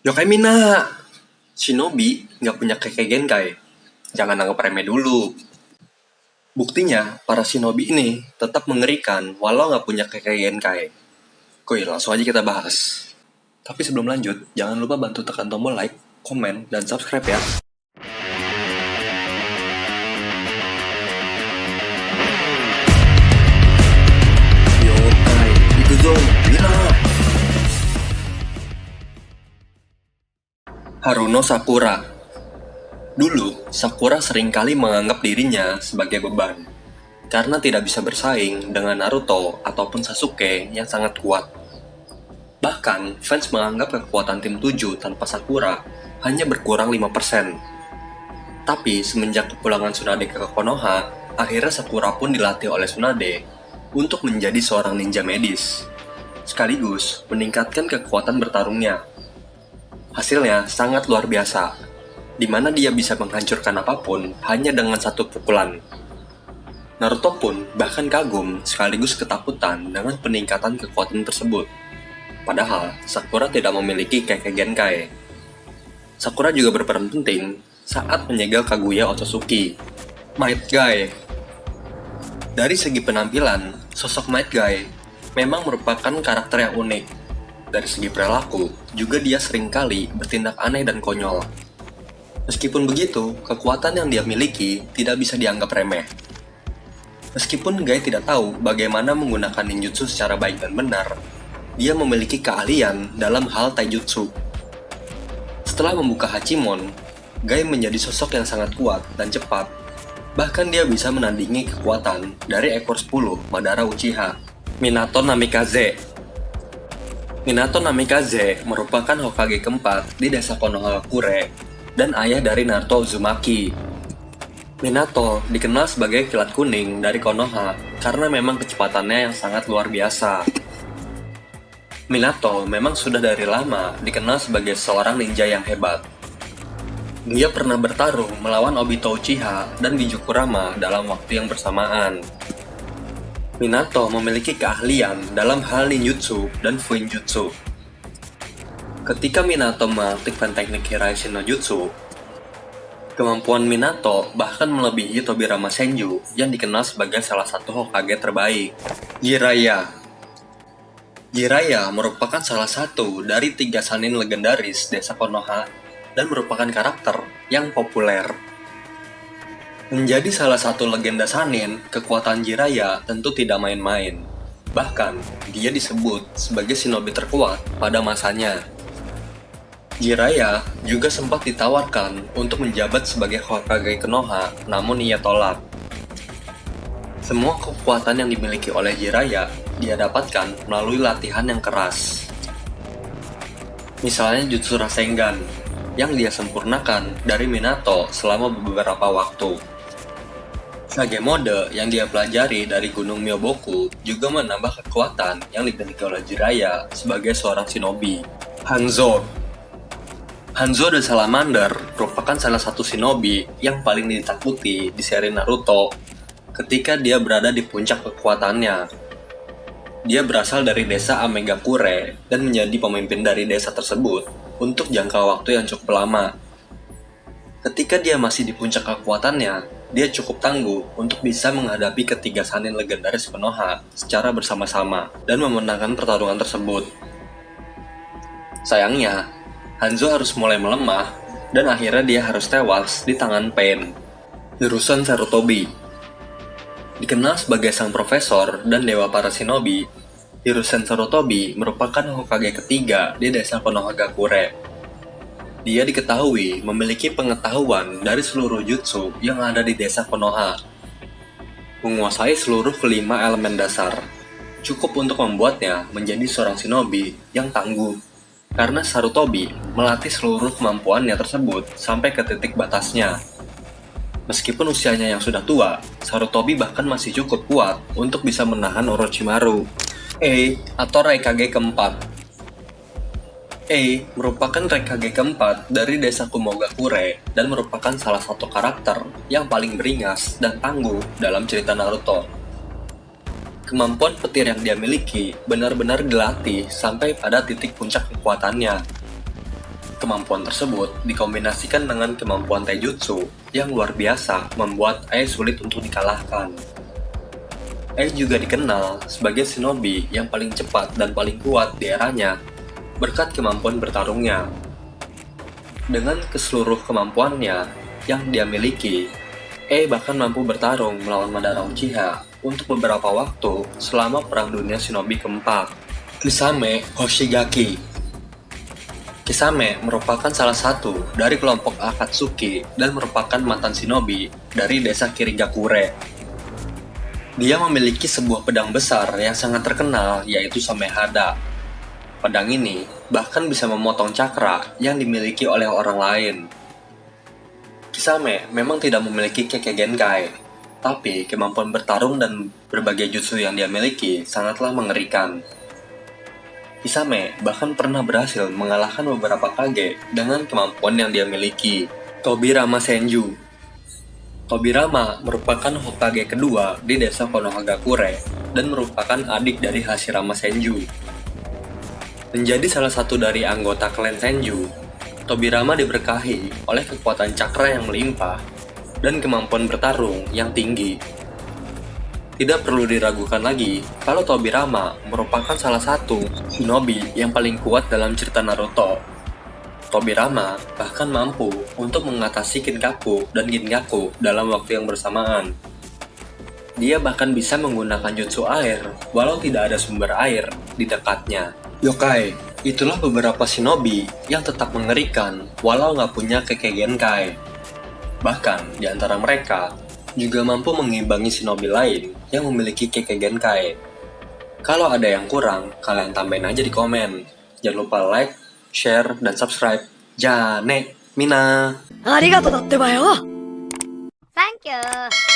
Yokai Mina, Shinobi nggak punya Kekkei Genkai. Jangan anggap remeh dulu. Buktinya, para Shinobi ini tetap mengerikan walau nggak punya Kekkei Genkai. Kuy, langsung aja kita bahas. Tapi sebelum lanjut, jangan lupa bantu tekan tombol like, komen, dan subscribe ya. Yokai, Ikuzo, Mina. Haruno Sakura. Dulu, Sakura seringkali menganggap dirinya sebagai beban, karena tidak bisa bersaing dengan Naruto ataupun Sasuke yang sangat kuat. Bahkan, fans menganggap kekuatan tim 7 tanpa Sakura hanya berkurang 5%. Tapi, semenjak kepulangan Tsunade ke Konoha, akhirnya Sakura pun dilatih oleh Tsunade untuk menjadi seorang ninja medis, sekaligus meningkatkan kekuatan bertarungnya. Hasilnya sangat luar biasa, di mana dia bisa menghancurkan apapun hanya dengan satu pukulan. Naruto pun bahkan kagum sekaligus ketakutan dengan peningkatan kekuatan tersebut. Padahal, Sakura tidak memiliki Kekkei Genkai. Sakura juga berperan penting saat menyegel Kaguya Otsutsuki, Might Guy. Dari segi penampilan, sosok Might Guy memang merupakan karakter yang unik. Dari segi perilaku, juga dia seringkali bertindak aneh dan konyol. Meskipun begitu, kekuatan yang dia miliki tidak bisa dianggap remeh. Meskipun Guy tidak tahu bagaimana menggunakan ninjutsu secara baik dan benar, dia memiliki keahlian dalam hal taijutsu. Setelah membuka Hachimon, Guy menjadi sosok yang sangat kuat dan cepat. Bahkan dia bisa menandingi kekuatan dari ekor 10 Madara Uchiha, Minato Namikaze. Minato Namikaze merupakan Hokage keempat di desa Konohagakure dan ayah dari Naruto Uzumaki. Minato dikenal sebagai kilat kuning dari Konoha karena memang kecepatannya yang sangat luar biasa. Minato memang sudah dari lama dikenal sebagai seorang ninja yang hebat. Dia pernah bertarung melawan Obito Uchiha dan Bijukurama dalam waktu yang bersamaan. Minato memiliki keahlian dalam hal ninjutsu dan fuinjutsu. Ketika Minato mengaktifkan teknik Hiraishin no Jutsu, kemampuan Minato bahkan melebihi Tobirama Senju yang dikenal sebagai salah satu Hokage terbaik, Jiraiya. Jiraiya merupakan salah satu dari 3 Sannin legendaris desa Konoha dan merupakan karakter yang populer. Menjadi salah satu legenda Sannin, kekuatan Jiraiya tentu tidak main-main. Bahkan, dia disebut sebagai shinobi terkuat pada masanya. Jiraiya juga sempat ditawarkan untuk menjabat sebagai Hokage Konoha, namun ia tolak. Semua kekuatan yang dimiliki oleh Jiraiya dia dapatkan melalui latihan yang keras. Misalnya Jutsu Rasengan, yang dia sempurnakan dari Minato selama beberapa waktu. Kage mode yang dia pelajari dari Gunung Myoboku juga menambah kekuatan yang dimiliki oleh Jiraiya sebagai seorang shinobi. Hanzo dan Salamander merupakan salah satu shinobi yang paling ditakuti di seri Naruto ketika dia berada di puncak kekuatannya. Dia berasal dari desa Amegakure dan menjadi pemimpin dari desa tersebut untuk jangka waktu yang cukup lama. Ketika dia masih di puncak kekuatannya, dia cukup tangguh untuk bisa menghadapi ketiga Sannin legendaris Konoha secara bersama-sama dan memenangkan pertarungan tersebut. Sayangnya, Hanzo harus mulai melemah dan akhirnya dia harus tewas di tangan Pain, Hiruzen Sarutobi. Dikenal sebagai sang profesor dan dewa para shinobi, Hiruzen Sarutobi merupakan Hokage ketiga di desa Konohagakure. Dia diketahui memiliki pengetahuan dari seluruh jutsu yang ada di desa Konoha. Menguasai seluruh kelima elemen dasar, cukup untuk membuatnya menjadi seorang shinobi yang tangguh. Karena Sarutobi melatih seluruh kemampuannya tersebut sampai ke titik batasnya. Meskipun usianya yang sudah tua, Sarutobi bahkan masih cukup kuat untuk bisa menahan Orochimaru, atau Raikage keempat. Merupakan Raikage keempat dari desa Kumogakure dan merupakan salah satu karakter yang paling beringas dan tangguh dalam cerita Naruto. Kemampuan petir yang dia miliki benar-benar dilatih sampai pada titik puncak kekuatannya. kemampuan tersebut dikombinasikan dengan kemampuan taijutsu yang luar biasa membuat Ai sulit untuk dikalahkan. Ai juga dikenal sebagai shinobi yang paling cepat dan paling kuat di eranya berkat kemampuan bertarungnya. Dengan keseluruh kemampuannya yang dia miliki, Ai bahkan mampu bertarung melawan Madara Uchiha untuk beberapa waktu selama Perang Dunia Shinobi keempat. Kisame Hoshigaki. Kisame merupakan salah satu dari kelompok Akatsuki dan merupakan mantan shinobi dari desa Kirigakure. Dia memiliki sebuah pedang besar yang sangat terkenal, yaitu Samehada. Pedang ini bahkan bisa memotong cakra yang dimiliki oleh orang lain. Kisame memang tidak memiliki Kekkei Genkai, tapi kemampuan bertarung dan berbagai jutsu yang dia miliki sangatlah mengerikan. Kisame bahkan pernah berhasil mengalahkan beberapa kage dengan kemampuan yang dia miliki. Tobirama Senju. Tobirama merupakan Hokage kedua di desa Konohagakure dan merupakan adik dari Hashirama Senju. Menjadi salah satu dari anggota klan Senju, Tobirama diberkahi oleh kekuatan cakra yang melimpah dan kemampuan bertarung yang tinggi. Tidak perlu diragukan lagi kalau Tobirama merupakan salah satu shinobi yang paling kuat dalam cerita Naruto. Tobirama bahkan mampu untuk mengatasi Kinkaku dan Ginkaku dalam waktu yang bersamaan. Dia bahkan bisa menggunakan jutsu air walau tidak ada sumber air di dekatnya. Yokai, itulah beberapa shinobi yang tetap mengerikan walau nggak punya Kekkei Genkai. Bahkan di antara mereka juga mampu mengimbangi shinobi lain yang memiliki Kekkei Genkai. Kalau ada yang kurang, kalian tambahin aja di komen. Jangan lupa like, share, dan subscribe. Jane, Mina. Arigato datte ba yo. Thank you.